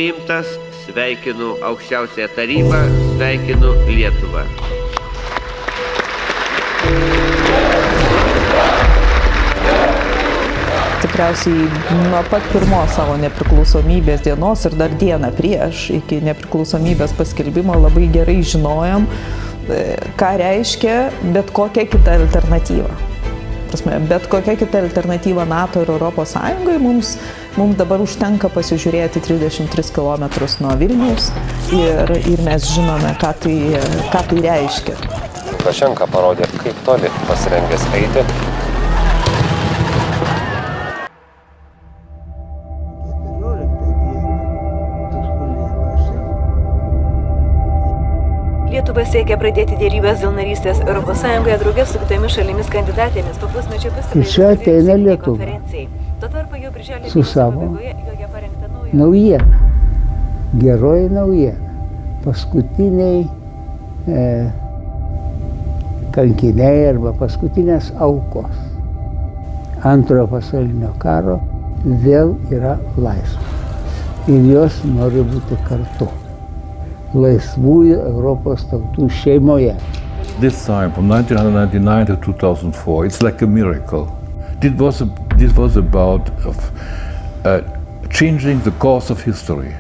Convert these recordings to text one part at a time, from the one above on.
priimtas, sveikinu aukščiausiąją tarybą, sveikinu Lietuvą. Tikriausiai nuo pat pirmos savo nepriklausomybės dienos ir dar dieną prieš iki nepriklausomybės paskelbimo labai gerai žinojom, ką reiškia bet kokia kita alternatyva. Bet kokia kita alternatyva NATO ir Europos Sąjungai mums dabar užtenka pasižiūrėti 33 km nuo Vilniaus ir mes žinome, ką tai reiškia. Lukašenka parodė, kaip toli pasirengęs eiti. Lietuva siekia pradėti dėrybas dėl narystės Europos Sąjungoje drauge su kitomis šalimis kandidatėmis. Ir čia ateina Lietuva su savo naujiena, geroji naujiena. Paskutiniai kankiniai arba paskutinės aukos Antrojo pasaulinio karo vėl yra laisvos ir jos nori būti kartu. Laisvųjų Europos tautų šeimoje. This time, from 1999 to 2004, it's like a miracle. This was about changing the course of history.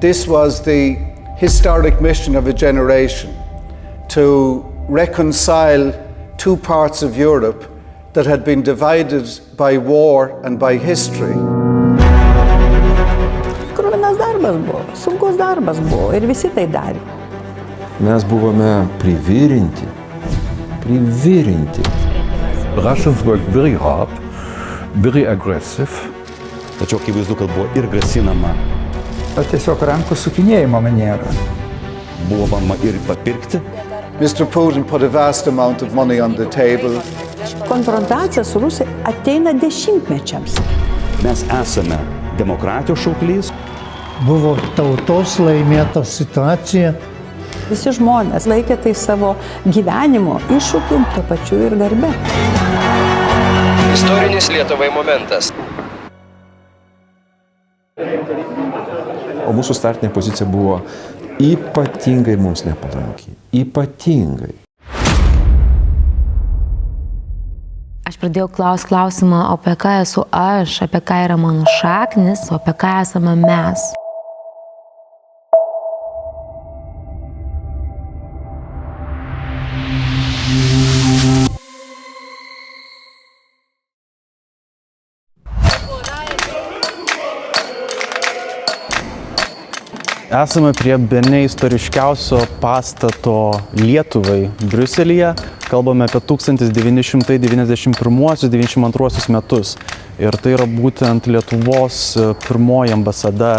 This was the historic mission of a generation to reconcile two parts of Europe that had been divided by war and by history. Sunkus darbas buvo ir visi tai darė. Mes buvome privirinti. Russians worked very hard, very aggressive. Tačiau akivaizdu, kad buvo ir grasinama. Tiesiog rankų sukinėjimo maniera. Buvo bandoma ir papirkti. Mr. Putin put a vast amount of money on the table. Konfrontacija su Rusija ateina dešimtmečiams. Mes esame demokratijos šauklys. Buvo tautos laimėta situacija. Visi žmonės laikė tai savo gyvenimo iššūkiu, tuo pačiu ir darbe. Istorinis Lietuvai momentas. O mūsų startinė pozicija buvo ypatingai mums nepalanki. Ypatingai. Aš pradėjau klausimą, apie ką esu aš, apie ką yra mano šaknis, o apie ką esame mes. Esame prie bene istoriškiausio pastato Lietuvai Briuselyje. Kalbame apie 1991-1992 metus. Ir tai yra būtent Lietuvos pirmoji ambasada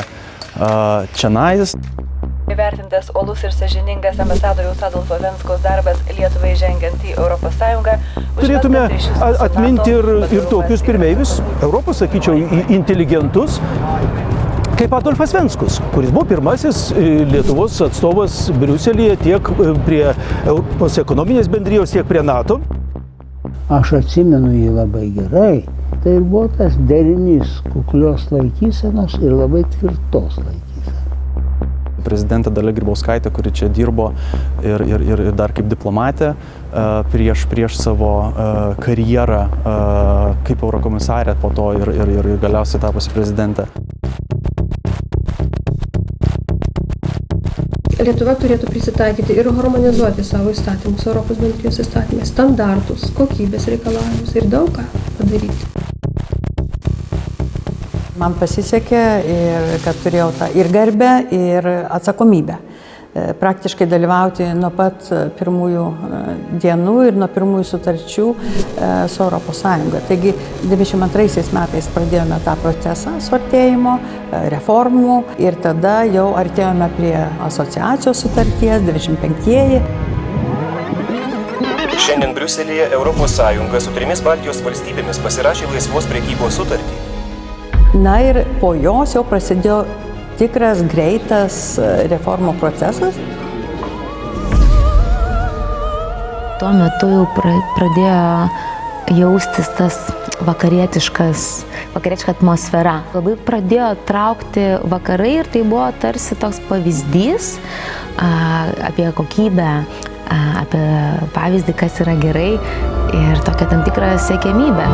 čionais. Įvertintas uolus ir sąžiningas ambasadoriaus Adolfo Venskos darbas Lietuvai žengiant į Europos Sąjungą. Turėtume atminti ir tokius pirmeivius, Europos, sakyčiau, inteligentus, kaip Adolfas Venskus, kuris buvo pirmasis Lietuvos atstovas Briuselyje tiek prie Europos ekonominės bendrijos, tiek prie NATO. Aš atsimenu jį labai gerai. Tai buvo tas derinys kuklios laikysenos ir labai tvirtos laikysenos. Prezidentė Dalia Grybauskaitė, kuri čia dirbo ir dar kaip diplomatė prieš savo karjerą kaip eurokomisarė, po to ir galiausiai tapusi prezidentė. Lietuva turėtų prisitaikyti ir harmonizuoti savo įstatymus, Europos bendrijos įstatymais, standartus, kokybės reikalavimus ir daug ką padaryti. Man pasisekė, kad turėjau tą ir garbę, ir atsakomybę. Praktiškai dalyvauti nuo pat pirmųjų dienų ir nuo pirmųjų sutarčių su Europos Sąjunga. Taigi 92 metais pradėjome tą procesą suartėjimo, reformų ir tada jau artėjome prie asociacijos sutarties, 25-ieji. Šiandien Briuselyje Europos Sąjunga su 3 Baltijos valstybėmis pasirašė laisvos prekybos sutartį. Na ir po jos jau prasidėjo tikras greitas reformų procesas. Tuo metu jau pradėjo jaustis tas vakarietiška atmosfera. Labai pradėjo traukti vakarai ir tai buvo tarsi toks pavyzdys apie kokybę, apie pavyzdį, kas yra gerai ir tokia tam tikra siekiamybė.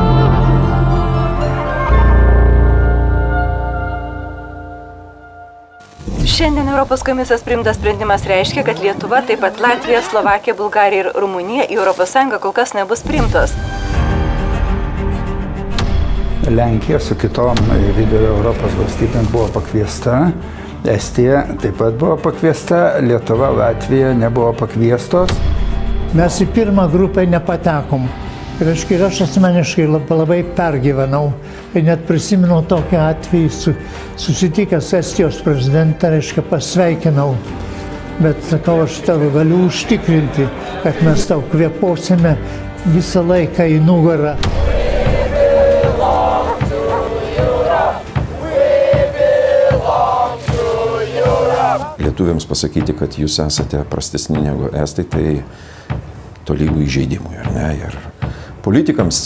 Šiandien Europos komisijos priimtas sprendimas reiškia, kad Lietuva, taip pat Latvija, Slovakija, Bulgarija ir Rumunija į ES kol kas nebus priimtos. Lenkija su kitom vidurio Europos valstybėm buvo pakviesta, Estija taip pat buvo pakviesta, Lietuva, Latvija nebuvo pakviestos. Mes į pirmą grupę nepatekom. Ir aš asmeniškai labai pergyvenau. Ir net prisimenu tokį atvejį, susitikęs Estijos prezidentą, pasveikinau. Bet sakau, aš tau galiu užtikrinti, kad mes tau kvėposime visą laiką į nugarą. Lietuviams pasakyti, kad jūs esate prastesni negu estai, tai tolygų įžeidimui, ar ne? Ir politikams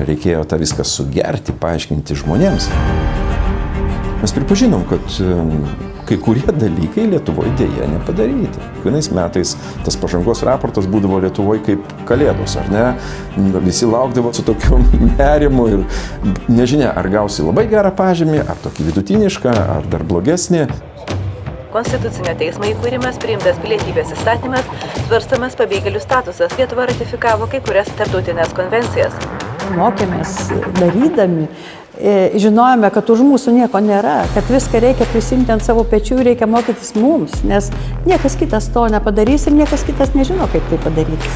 reikėjo tą viską sugerti, paaiškinti žmonėms. Mes pripažinom, kad kai kurie dalykai Lietuvoje dėja nepadaryti. Kiekvienais metais tas pažangos raportas būdavo Lietuvoje kaip kalėdos, ar ne? Visi laukdavo su tokiu nerimu ir nežinia, ar gausi labai gerą pažymį, ar tokį vidutinišką, ar dar blogesnį. Konstitucinio teismo įkūrimas, priimtas pilietybės įstatymas, svarstamas pabėgėlių statusas. Lietuva ratifikavo kai kurias tarptautinės konvencijas. Mokėmės darydami, žinojome, kad už mūsų nieko nėra, kad viską reikia prisimti ant savo pečių ir reikia mokytis mums, nes niekas kitas to nepadarys ir niekas kitas nežino, kaip tai padaryti.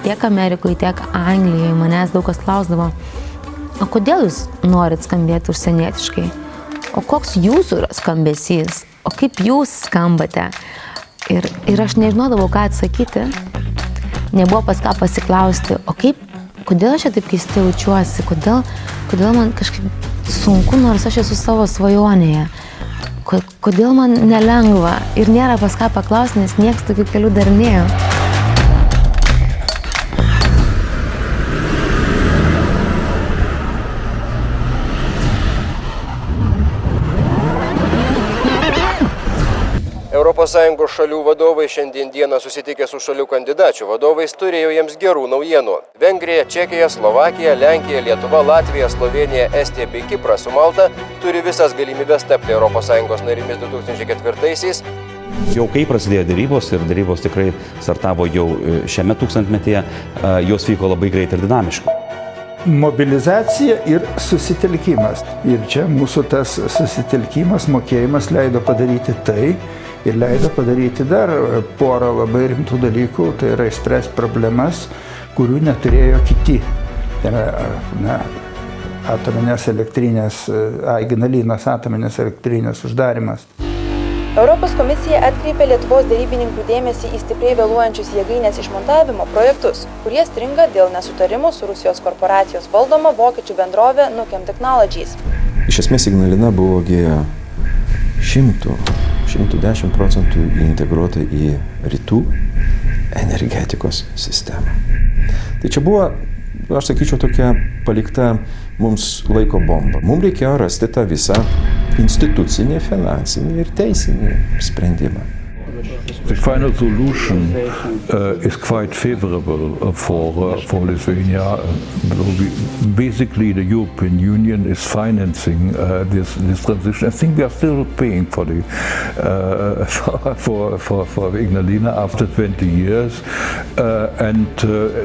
Tiek Amerikoje, tiek Anglijoje manęs daug kas klausdavo, o kodėl jūs norit skambėti užsienietiškai? O koks jūsų yra skambesys? O kaip jūs skambate? Ir aš nežinodavau, ką atsakyti. Nebuvo pas ką pasiklausti, o kodėl aš čia taip keistai jaučiuosi? Kodėl man kažkaip sunku, nors aš esu savo svajonėje? Kodėl man nelengva? Ir nėra pas ką paklausti, nes nieks tokių kelių dar nėjo. ES šalių vadovai šiandien dieną susitikę su šalių kandidačių vadovais turėjo jiems gerų naujienų. Vengrija, Čekija, Slovakija, Lenkija, Lietuva, Latvija, Slovenija, Estija bei Kipras su Malta turi visas galimybės tapti ES narimis 2004-aisiais. Jau kai prasidėjo dėrybos ir dėrybos tikrai startavo jau šiame tūkstantmetyje, jos vyko labai greit ir dinamiškai. Mobilizacija ir susitelkimas. Ir čia mūsų tas susitelkimas, mokėjimas leido padaryti tai, ir leido padaryti dar porą labai rimtų dalykų, tai yra išspręsti problemas, kurių neturėjo kiti. Tai yra atominės elektrinės, Ignalinos atominės elektrinės uždarimas. Europos komisija atkreipė Lietuvos dėrybininkų dėmesį į stipriai vėluojančius jėgainės išmontavimo projektus, kurie stringa dėl nesutarimų su Rusijos korporacijos valdoma vokiečių bendrovė Nukem Technologies. Iš esmės Ignalina buvo 110% integruota į rytų energetikos sistemą. Tai čia buvo, aš sakyčiau, tokia palikta mums laiko bomba. Mums reikėjo rasti tą visą institucinį, finansinį ir teisinį sprendimą. The final solution is quite favorable for Lithuania. Basically, the European Union is financing this transition. I think we are still paying for the for Ignalina after 20 years, and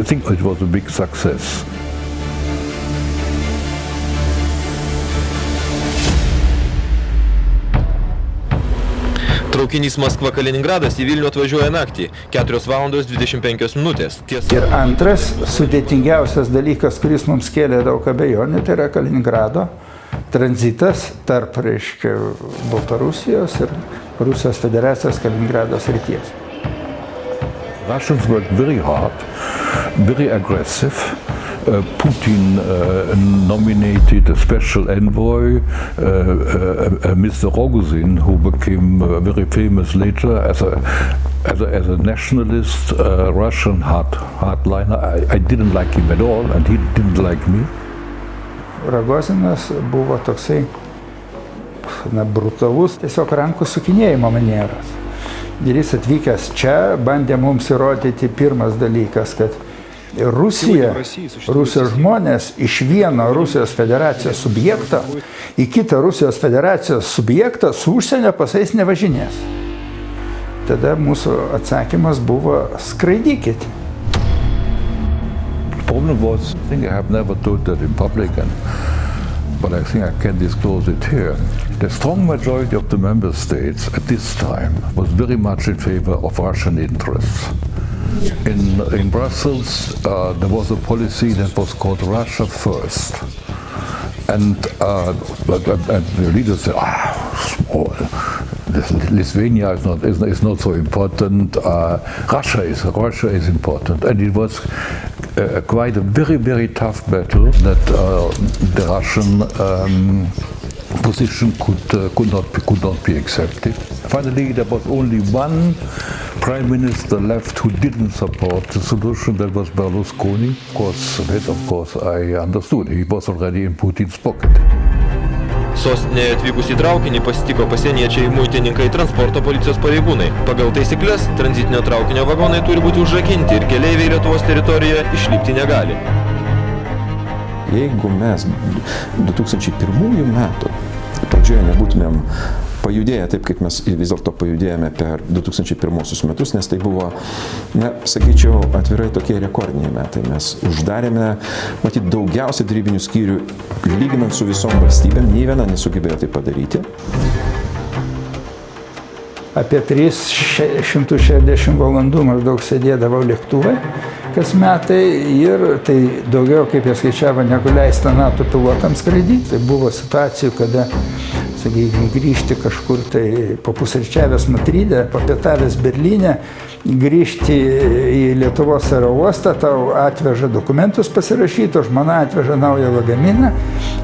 I think it was a big success. Traukinys Maskva-Kaliningradas į Vilnių atvažiuoja naktį, 4:25 minutės. Ir antras, sudėtingiausias dalykas, kuris mums kėlė daug abejonių, tai yra Kaliningrado tranzitas tarp, Baltarusijos ir Rusijos federacijos Kaliningrado srities. Russians worked very hard, very aggressive. Putin nominated a special envoy, Mr. Rogozin, who became very famous later as a nationalist Russian hardliner. I didn't like him at all, and he didn't like me. Rogozinas buvo toksai brutalus, tiesiog rankų sukinėjimo manieras. Ir jis atvykęs čia bandė mums įrodyti pirmas dalykas, kad Rusijos žmonės iš vieno Rusijos federacijos subjekto į kitą Rusijos federacijos subjektą su užsienio pasais nevažinės. Tada mūsų atsakymas buvo skraidykit. The problem was, I think I have never told that in public, but I think I can disclose it here. The strong majority of the member states at this time was very much in favor of Russian interests. In Brussels, there was a policy that was called Russia First. And the leaders said, Lithuania is not so important. Russia is important, and it was quite a very tough battle that the Russian position could not be accepted. Finally, there was only one prime minister left who didn't support the solution. That was Berlusconi. Of course, I understood. He was already in Putin's pocket. Sostinėje atvykus į traukinį pasitiko pasieniečiai, muitininkai, transporto policijos pareigūnai. Pagal taisyklės, tranzitinio traukinio vagonai turi būti užrakinti ir keleiviai Lietuvos teritorijoje išlipti negali. Jeigu mes 2001 metų pradžioje nebūtumėm pajudėję taip, kaip mes vis dėlto pajudėjome per 2001 metus, nes tai buvo, sakyčiau, atvirai tokie rekordiniai metai. Mes uždarėme, matyt, daugiausiai derybinių skyrių, lyginant su visom valstybėm, nei viena nesugebėjo tai padaryti. Apie 360 valandų maždaug sėdėdavau lėktuvai kas metai ir tai daugiau, kaip jie skaičiavo, negu leista NATO pilotams skraidyti. Tai buvo situacijų, kada, sakykime, grįžti kažkur tai papusryčiavęs Madride, papietavęs Berlyne, grįžti į Lietuvos aerouostą, tau atveža dokumentus pasirašyti, žmona atveža naują lagaminą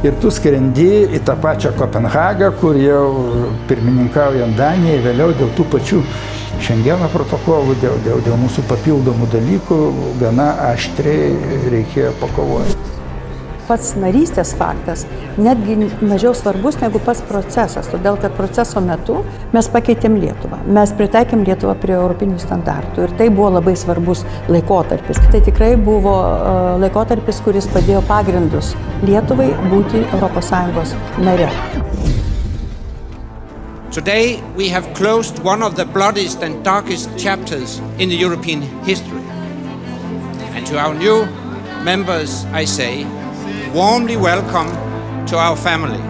ir tu skrendi į tą pačią Kopenhagą, kur jau pirmininkaujant Danijai, vėliau dėl tų pačių Šengeno protokolų, dėl mūsų papildomų dalykų gana aštriai reikėjo pakovoti. Pats narystės faktas netgi mažiau svarbus negu pats procesas, todėl kad proceso metu mes pakeitėm Lietuvą. Mes pritaikėm Lietuvą prie europinių standartų ir tai buvo labai svarbus laikotarpis. Tai tikrai buvo laikotarpis, kuris padėjo pagrindus Lietuvai būti ES nare. Today we have closed one of the bloodiest and darkest chapters in the European history. And to our new members, I say, warmly welcome to our family.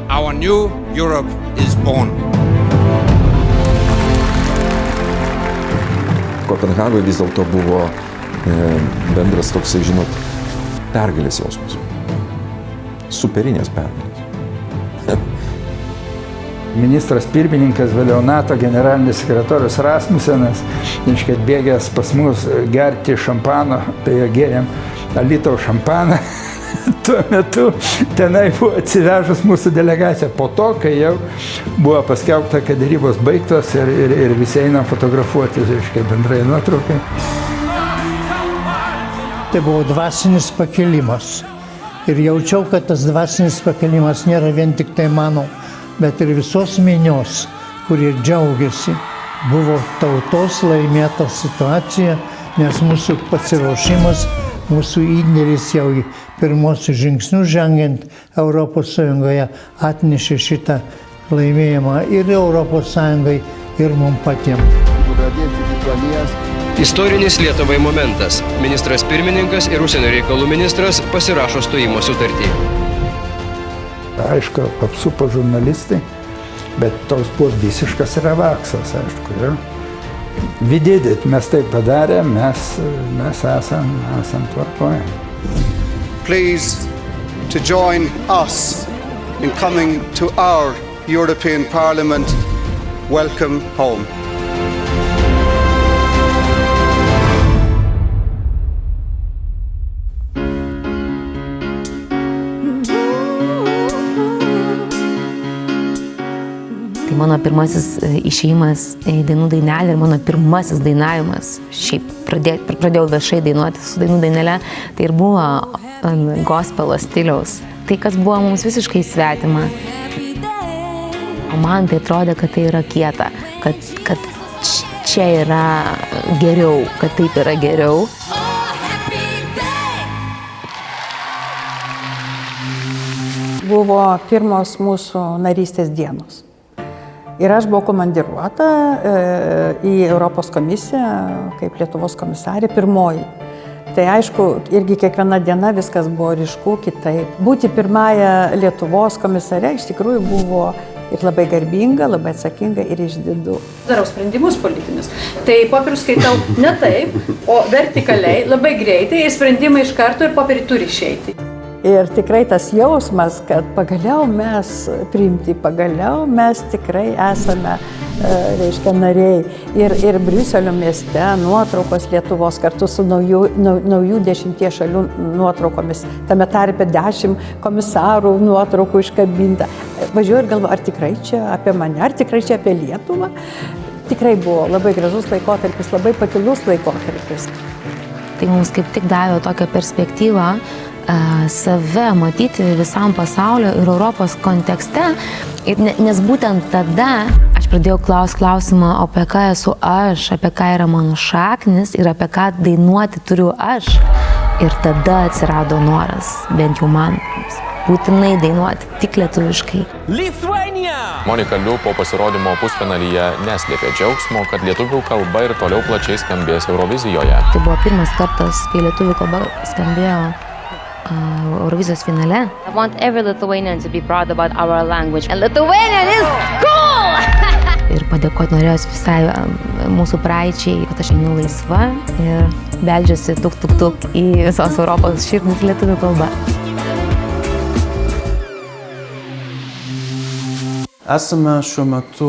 Our new Europe is born. Kopenhagoje vis dėlto buvo bendras toksai, žinot, pergalės jausmas. Superinės pergalės. Ministras pirmininkas, vėliau NATO generalinis sekretorius Rasmusenas, atbėgęs pas mus gerti šampano, tai gėrėm Alytaus šampaną. Tuo metu tenai buvo atsivežus mūsų delegacija po to, kai jau buvo paskelbta, kad derybos baigtos ir visi einam fotografuoti, bendrai nuotraukai. Tai buvo dvasinis pakilimas. Ir jaučiau, kad tas dvasinis pakilimas nėra vien tik tai mano, bet ir visos minios, kurie džiaugiasi. Buvo tautos laimėta situacija, nes mūsų pasiruošimas, mūsų indėlis jau į pirmosius žingsnius žengiant Europos Sąjungoje atnešė šitą laimėjimą ir Europos Sąjungai, ir mums patiems. Istorinis Lietuvai momentas. Ministras pirmininkas ir užsienio reikalų ministras pasirašo stojimo sutartį. Aišku, apsupo žurnalistai, bet toks buvo visiškas revaksas, aišku. Ja? We did it, mes tai padarėm, mes esam tvarkoje. Please to join us in coming to our European Parliament. Welcome home. mano pirmasis išėjimas į dainų dainelę ir mano pirmasis dainavimas, šiaip pradėjau viešai dainuoti su dainų dainelė, tai ir buvo gospelo stiliaus. Tai, kas buvo mums visiškai svetima. O man tai atrodė, kad tai yra kieta, kad čia yra geriau, kad taip yra geriau. Buvo pirmos mūsų narystės dienos. Ir aš buvau komandiruota į Europos komisiją kaip Lietuvos komisarė pirmoji. Tai aišku, irgi kiekviena diena viskas buvo ryšku kitaip. Būti pirmąją Lietuvos komisare iš tikrųjų buvo ir labai garbinga, labai atsakinga ir išdidu. Darau sprendimus politinius. Tai popierius skaitau ne taip, o vertikaliai, labai greitai, ir sprendimai iš karto ir popieriai turi išeiti. Ir tikrai tas jausmas, kad pagaliau mes priimti, pagaliau mes tikrai esame, reiškia, nariai. Ir Briuselio mieste nuotraukos Lietuvos kartu su naujų 10 šalių nuotraukomis. Tame tarpe 10 komisarų nuotraukų iškabinta. Važiuoju ir galvoju, ar tikrai čia apie mane, ar tikrai čia apie Lietuvą. Tikrai buvo labai gražus laikotarpis, labai pakilus laikotarpis. Tai mums kaip tik davė tokią perspektyvą save matyti visam pasaulio ir Europos kontekste, nes būtent tada aš pradėjau klausimą, apie ką esu aš, apie ką yra mano šaknis ir apie ką dainuoti turiu aš. Ir tada atsirado noras, bent jau man, būtinai dainuoti tik lietuviškai. Monika Liu po pasirodymo pusfinalyje neslėpė džiaugsmo, kad lietuvių kalba ir toliau plačiai skambės Eurovizijoje. Tai buvo pirmas kartas, kai lietuvių kalba skambėjo Eurovizijos finale. I want every Lithuanian to be proud about our language. And Lithuanian is cool! Ir padėkoti norėjos visai mūsų praeičiai, kad aš einu laisva ir beldžiuosi tuk į visos Europos širdis lietuvių kalba. Esame šiuo metu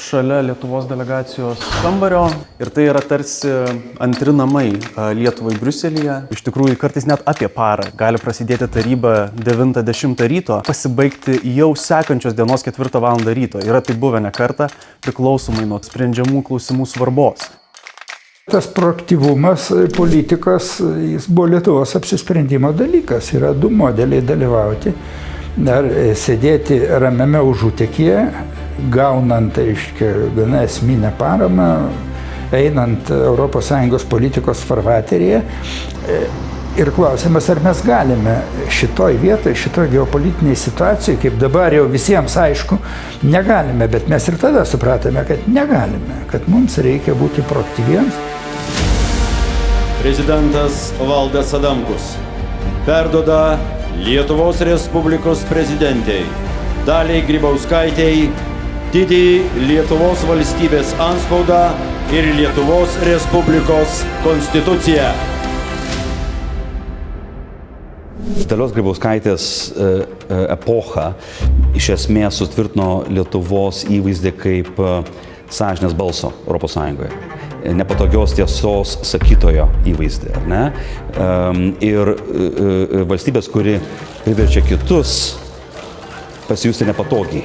šalia Lietuvos delegacijos kambario ir tai yra tarsi antri namai Lietuvai Briuselyje. Iš tikrųjų, kartais net apie parą gali prasidėti taryba 9-10 ryto, pasibaigti jau sekančios dienos 4 val. Ryto. Yra tai buvę ne kartą, priklausomai nuo sprendžiamų klausimų svarbos. Tas proaktyvumas politikos, jis buvo Lietuvos apsisprendimo dalykas. Yra du modeliai dalyvauti. Ar sėdėti ramiame užutekyje, gaunant, aiškiai, gana esminę paramą, einant ES politikos farvateryje. Ir klausimas, ar mes galime šitoj vietoje, šitoj geopolitiniai situacijai, kaip dabar jau visiems aišku, negalime, bet mes ir tada supratome, kad negalime, kad mums reikia būti proaktyviems. Prezidentas Valdas Adamkus perduoda Lietuvos Respublikos prezidentei Daliai Grybauskaitei didįjį Lietuvos valstybės antspaudą ir Lietuvos Respublikos konstituciją. Dalios Grybauskaitės epocha iš esmės sutvirtino Lietuvos įvaizdį kaip sąžinės balso Europos Sąjungoje. Nepatogios tiesos sakytojo įvaizdį, ar ne? Ir valstybės, kuri priverčia kitus pasijusti nepatogiai,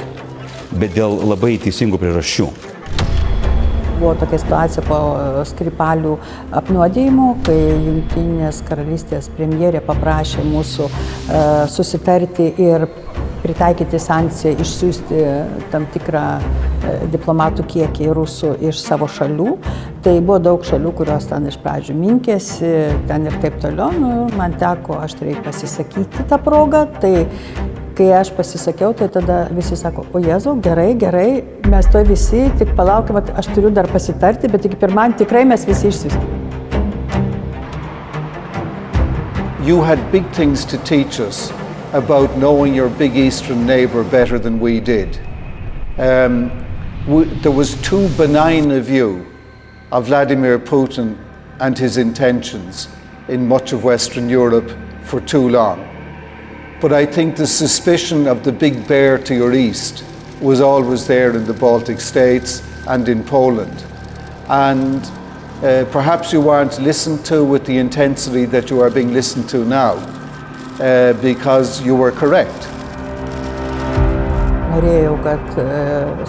bet dėl labai teisingų priežasčių. Buvo tokia situacija po Skripalių apnuodėjimų, kai Jungtinės karalystės premjerė paprašė mūsų susitarti ir pritaikyti sankciją, išsiųsti tam tikrą diplomatų kiekį rusų iš savo šalių. Tai buvo daug šalių, kurios ten iš pradžių minkėsi, ten ir taip toliau. Man teko aštriai pasisakyti tą progą. Tai kai aš pasisakiau, tai tada visi sako, o Jėzau, gerai, mes to visi, tik palaukime, aš turiu dar pasitarti, bet iki pirmadienį tikrai mes visi išsiųsime. You had big things to teach us about knowing your big eastern neighbour better than we did. There was too benign a view of Vladimir Putin and his intentions in much of Western Europe for too long. But I think the suspicion of the big bear to your east was always there in the Baltic states and in Poland. And perhaps you weren't listened to with the intensity that you are being listened to now, because you were correct. norėjau, kad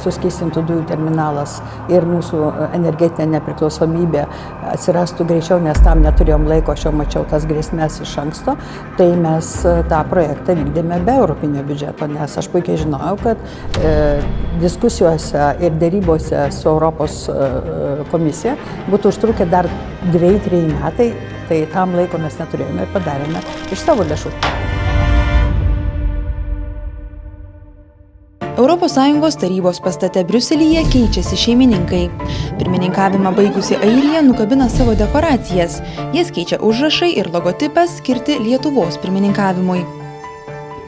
suskystintų dujų terminalas ir mūsų energetinė nepriklausomybė atsirastų greičiau, nes tam neturėjom laiko, aš jau mačiau tas grėsmės iš anksto, tai mes tą projektą vykdėme be europinio biudžeto, nes aš puikiai žinojau, kad diskusijose ir dėrybose su Europos komisija būtų užtrukę dar 2-3 metai, tai tam laiko mes neturėjome ir padarėme iš savo lėšų. ES tarybos pastate Briuselyje keičiasi šeimininkai. Pirmininkavimą baigusi Airija nukabina savo dekoracijas. Jas keičia užrašai ir logotipas skirti Lietuvos pirmininkavimui.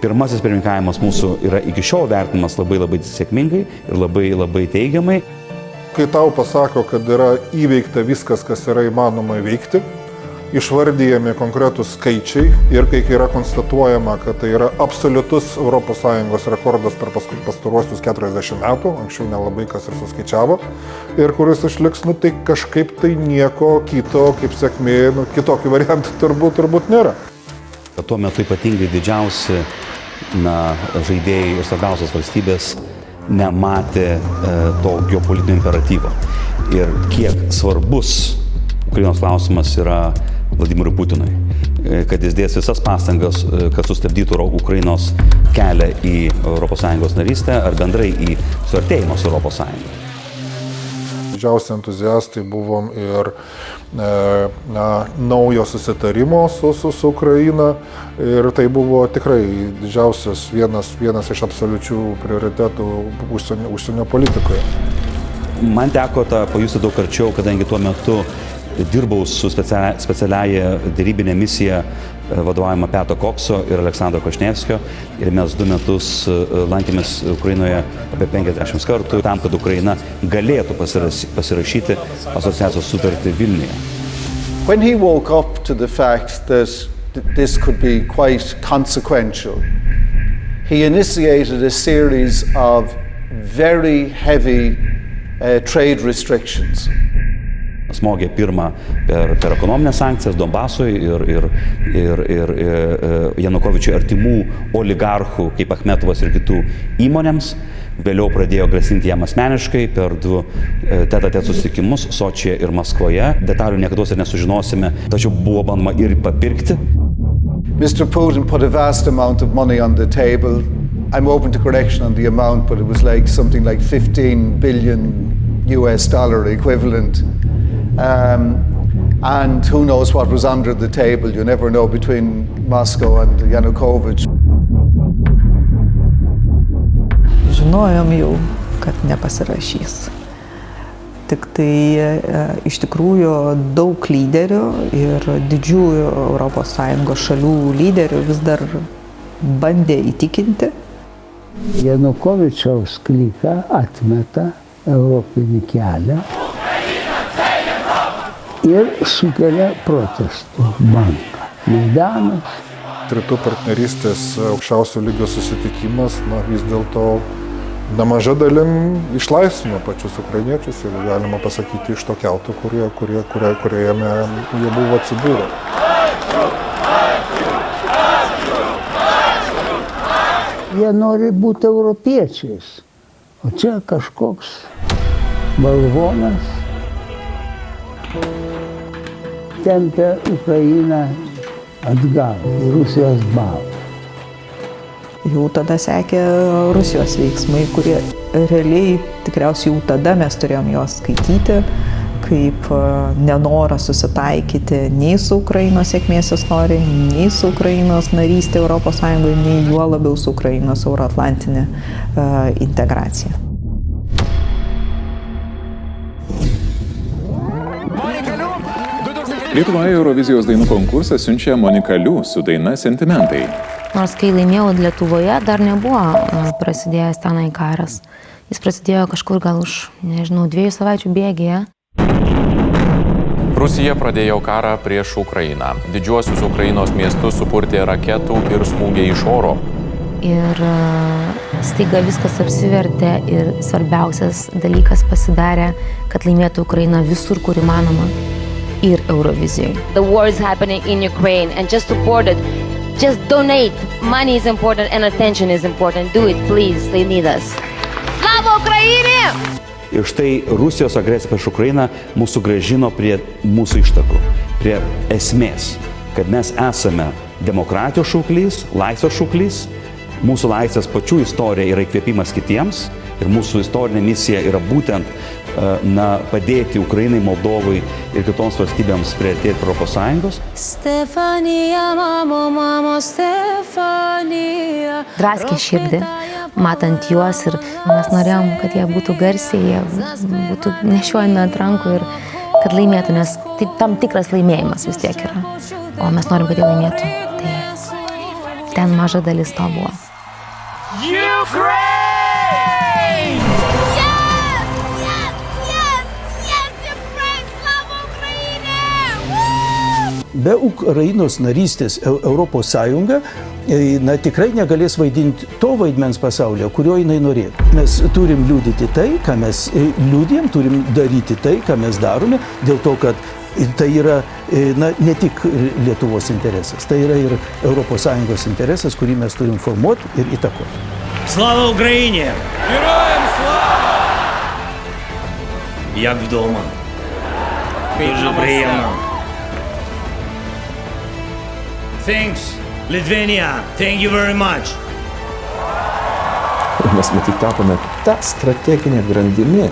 Pirmasis pirmininkavimas mūsų yra iki šiol vertinamas labai sėkmingai ir labai teigiamai. Kai tau pasako, kad yra įveikta viskas, kas yra įmanoma įveikti, išvardyjami konkretus skaičiai ir kai yra konstatuojama, kad tai yra absoliutus ES rekordas per pastaruosius 40 metų, anksčiau nelabai kas ir suskaičiavo, ir kuris išliks, tai kažkaip tai nieko kito, kaip sėkmė, kitokių variantų turbūt nėra. Tuo metu ypatingai didžiausi žaidėjai ir svarbiausios valstybės nematė to geopolitinio imperatyvo. Ir kiek svarbus Ukrainos klausimas yra Vladimirui Putinui, kad jis dės visas pastangas, kad sustabdytų Ukrainos kelią į ES narystę ar bendrai į suartėjimą su ES. Didžiausi entuziastai buvom ir naujo susitarimo su Ukraina ir tai buvo tikrai didžiausias vienas iš absoliučių prioritetų užsienio politikoje. Man teko tą pajusti daug arčiau, kadangi tuo metu dirbau su specialiaja dėrybinė misija vadovaujama Petro Kokso ir Aleksandro Košnevskio ir mes 2 metus lankėmės Ukrainoje apie 50 kartų tam, kad Ukraina galėtų pasirašyti asociacijos sutartį Vilniuje. When he woke up to the fact that this could be quite consequential, he initiated a series of very heavy trade restrictions. Smogė pirmą per ekonominės sankcijas Donbasui ir Janukovyčiui artimų oligarchų kaip Achmetovas ir kitų įmonėms. Vėliau pradėjo grasinti jam asmeniškai per 2 tete susitikimus Sočyje ir Maskvoje. Detalių niekada ir nesužinosime, tačiau buvo bandoma ir papirkti. Mr. Putin put a vast amount of money on the table. I'm open to correction on the amount, but it was something like $15 billion equivalent. And who knows what was under the table, you never know, between Moscow and Yanukovych. Žinojom jau, kad nepasirašys. Tik tai iš tikrųjų daug lyderių ir didžiųjų ES šalių lyderių vis dar bandė įtikinti. Janukovyčiaus klika atmeta europinį kelią ir sukelia protestų bangą. Maidanas. Rytų partnerystės aukščiausio lygio susitikimas vis dėlto nemaža dalim išlaisvino pačius ukrainiečius ir galima pasakyti iš to kelto, kuriame jie buvo atsidūrę. Jie nori būti europiečiais, o čia kažkoks balvonas tempia Ukrainą atgal į Rusijos balą. Jau tada sekė Rusijos veiksmai, kurie realiai tikriausiai jau tada mes turėjom juos skaityti, kaip nenorą susitaikyti nei su Ukrainos sėkmės istorija, nei su Ukrainos narystė ES, nei juo labiau su Ukrainos euroatlantinė integracija. Lietuvoje Eurovizijos dainų konkursą siunčia Monika Liu su daina Sentimentai. Nors kai laimėjau Lietuvoje, dar nebuvo prasidėjęs tenai karas. Jis prasidėjo kažkur gal už, 2 savaičių bėgyje. Rusija pradėjo karą prieš Ukrainą. Didžiuosius Ukrainos miestus supurtė raketų ir smūgiai iš oro. Ir staiga viskas apsivertė ir svarbiausias dalykas pasidarė, kad laimėtų Ukraina visur, kur įmanoma. Ir Eurovizijoje. The war is happening in Ukraine and just support it. Just donate. Money is important and attention is important. Do it, please. They need us. Slava Ukraini! Ir štai Rusijos agresija prieš Ukrainą mūsų grąžino prie mūsų ištakų, prie esmės, kad mes esame demokratijos šauklys, laisvės šauklys, mūsų laisvės pačių istorija yra įkvėpimas kitiems ir mūsų istorinė misija yra būtent padėti Ukrainai, Moldovai ir kitoms valstybėms priartėti prie Europos Sąjungos. Stefanija, mamo, Stefanija. Draskė širdį, matant juos ir mes norėjom, kad jie būtų garsiai, jie būtų nešiojami ant rankų ir kad laimėtų, nes tai tam tikras laimėjimas vis tiek yra. O mes norim, kad jie laimėtų. Tai ten maža dalis to buvo. Ukraine! Be Ukrainos narystės Europos Sąjunga tikrai negalės vaidinti to vaidmens pasaulyje, kurio jinai norėtų. Mes turim liudyti tai, ką mes liudijam, turim daryti tai, ką mes darome, dėl to, kad tai yra ne tik Lietuvos interesas, tai yra ir Europos Sąjungos interesas, kurį mes turim formuoti ir įtakoti. Слава Україні! Героям слава! Як вдома. Дуже приємно. Thanks, Lithuania. Thank you very much. Mes matyt tapome tą strateginę grandimi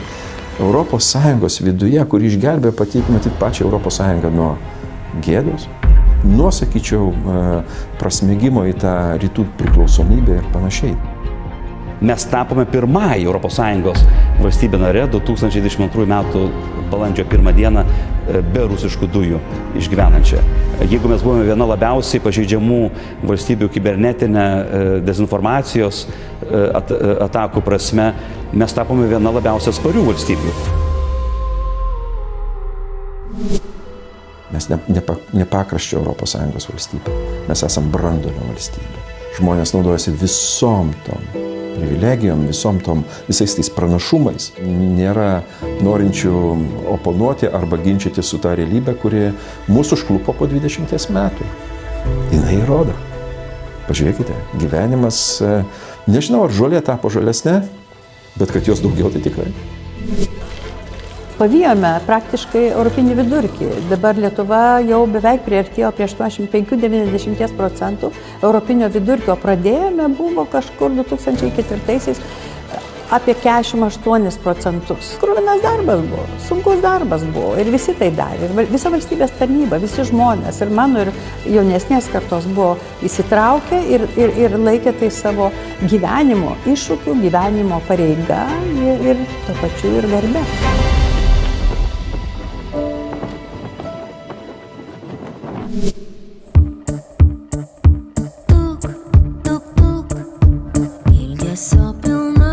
Europos Sąjungos viduje, kuri išgelbė matyt pačią Europos Sąjungą nuo gėdos, nuo, sakyčiau, prasmegimo į tą rytų priklausomybę ir panašiai. Mes tapome pirmąjį Europos Sąjungos valstybė narė 2022 metų balandžio 1 dieną be rusiškų dujų išgyvenančią. Jeigu mes buvome viena labiausiai pažeidžiamų valstybių kibernetinę dezinformacijos atakų prasme, mes tapome viena labiausiai atsparių valstybių. Mes nepakraščio Europos Sąjungos valstybė. Mes esam branduolio valstybė. Žmonės naudojasi visom tom privilegijom, visais tais pranašumais. Nėra norinčių oponuoti arba ginčyti su tą realybę, kuri mūsų užklupo po 20 metų. Jinai įrodo. Pažiūrėkite, gyvenimas, nežinau, ar žolė tapo žalesnė, bet kad jos daugiau, tai tikrai. Pavijome praktiškai europinį vidurkį. Dabar Lietuva jau beveik priartėjo prie 85–90% europinio vidurkio. Pradėjome buvo kažkur 2004-aisiais apie 48%. Kruvinas darbas buvo, sunkus darbas buvo ir visi tai darė. Ir visa valstybės tarnyba, visi žmonės ir mano ir jaunesnės kartos buvo įsitraukę ir laikė tai savo gyvenimo iššūkių, gyvenimo pareiga ir tuo pačiu ir garbe. Ilgesio pilna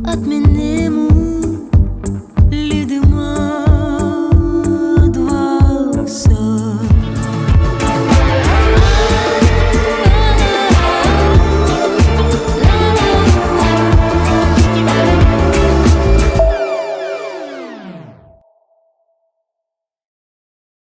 atminimų